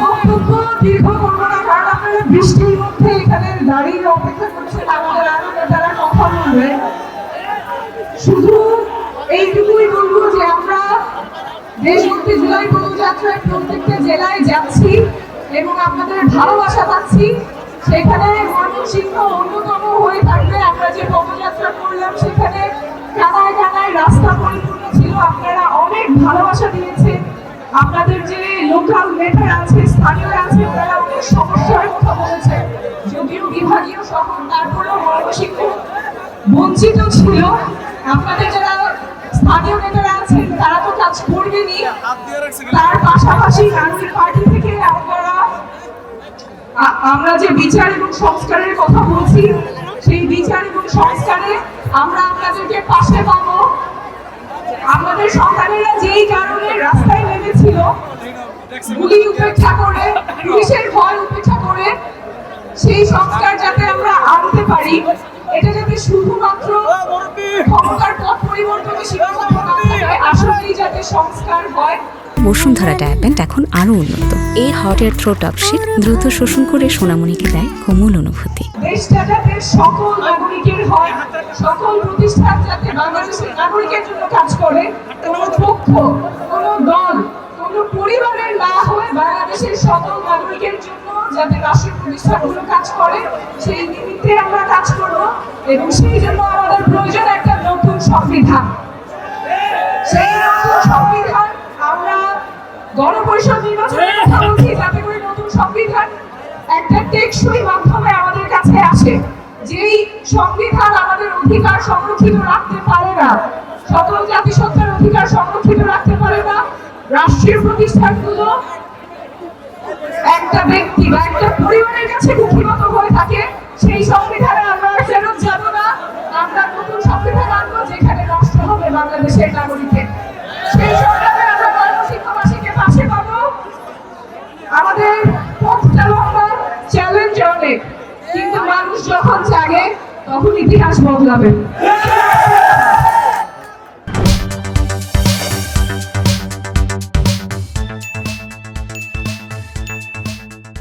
বক্তব্য দীর্ঘ করব না, কারণ আপনারা বৃষ্টির মধ্যে এখানে দাঁড়িয়ে অপেক্ষা করছেন আমাদের আরো নেতারা কথা বলবে। শুধু এইটুকুই বলবো যে আমরা দেশভক্তি জুলাই পদযাত্রায় প্রত্যেকটা জেলায় যাচ্ছি এবং আপনাদের ভালোবাসা পাচ্ছি। সেখানে ময়মনসিংহ অন্যতম হয়ে থাকবে। আমরা যে পদযাত্রা করলাম সেখানে কানায় কানায় রাস্তা পরিপূর্ণ ছিল, আপনারা অনেক ভালোবাসা দিয়েছেন। আপনাদের যে লোকাল নেতা আছে, স্থানীয় আছে, তারা অনেক সমস্যার কথা বলেছে। যদিও বিভাগীয় শহর, তারপরেও ময়মনসিংহ বঞ্চিত ছিল। আপনাদের যারা স্থানীয় নেতারা আছেন তারা তো কাজ করবেনই, তার পাশাপাশি নাগরিক পার্টি থেকে আমরা যে বিচার এবং সংস্কারের কথা বলছি, সেই বিচার এবং সংস্কারে আমরা আপনাদেরকে পাশে পাবো। আমাদের সন্তানেরা যেই কারণে রাস্তায় নেমেছিল, গুলি উপেক্ষা করে, পুলিশের ভয় উপেক্ষা করে, সেই সংস্কার যাতে আমরা আনতে পারি, এটা যাতে শুধুমাত্র ক্ষমতার পথ পরিবর্তনে সীমাবদ্ধ না থাকে, আসলেই যাতে সংস্কার হয়। বসুন্ধরা ডায়াপেন্ট এখন আরো উন্নত। এই হট এয়ার থ্রো টপশিট দ্রুত শোষণ করে সোনামণিকে দেয় কোমল অনুভূতি। দেশটা যাতে সকল নাগরিকের হয়, সকল প্রতিষ্ঠান যাতে বাংলাদেশের নাগরিকের জন্য কাজ করে, কোনো পক্ষ, কোনো দল, কোনো পরিবারের না হয়ে বাংলাদেশের সকল নাগরিকের জন্য যাতে রাষ্ট্রীয় প্রতিষ্ঠানগুলো কাজ করে, সেই নিমিত্তে আমরা কাজ করব। এবং সেই জন্য আমাদের প্রয়োজন একটা নতুন সংবিধান। সেই নতুন সংবিধান আমরা গণপরিষদ নির্বাচনের কথা বলছি, যাতে করে নতুন সংবিধান একটা টেকসই মাধ্যমে আমাদের কাছে আসে। যেই সংবিধান আমাদের অধিকার সংরক্ষিত রাখতে পারে না, সকল জাতিসত্তার অধিকার সংরক্ষিত রাখতে পারে না, রাষ্ট্রীয় প্রতিষ্ঠানগুলো একটা ব্যক্তি বা একটা পরিবারের কাছে মুখিগত হয়ে থাকে, সেই সংবিধানে আমরা ফেরত যাব না। আমরা নতুন সংবিধান আনবো যেখানে রাষ্ট্র হবে বাংলাদেশের নাগরিকের। সেই সংগ্রামে আমরা ময়মনসিংহবাসীকে পাশে পাবো। আমাদের পথটা লম্বা, চ্যালেঞ্জ অনেক, কিন্তু মানুষ যখন জাগে তখন ইতিহাস বদলাবে।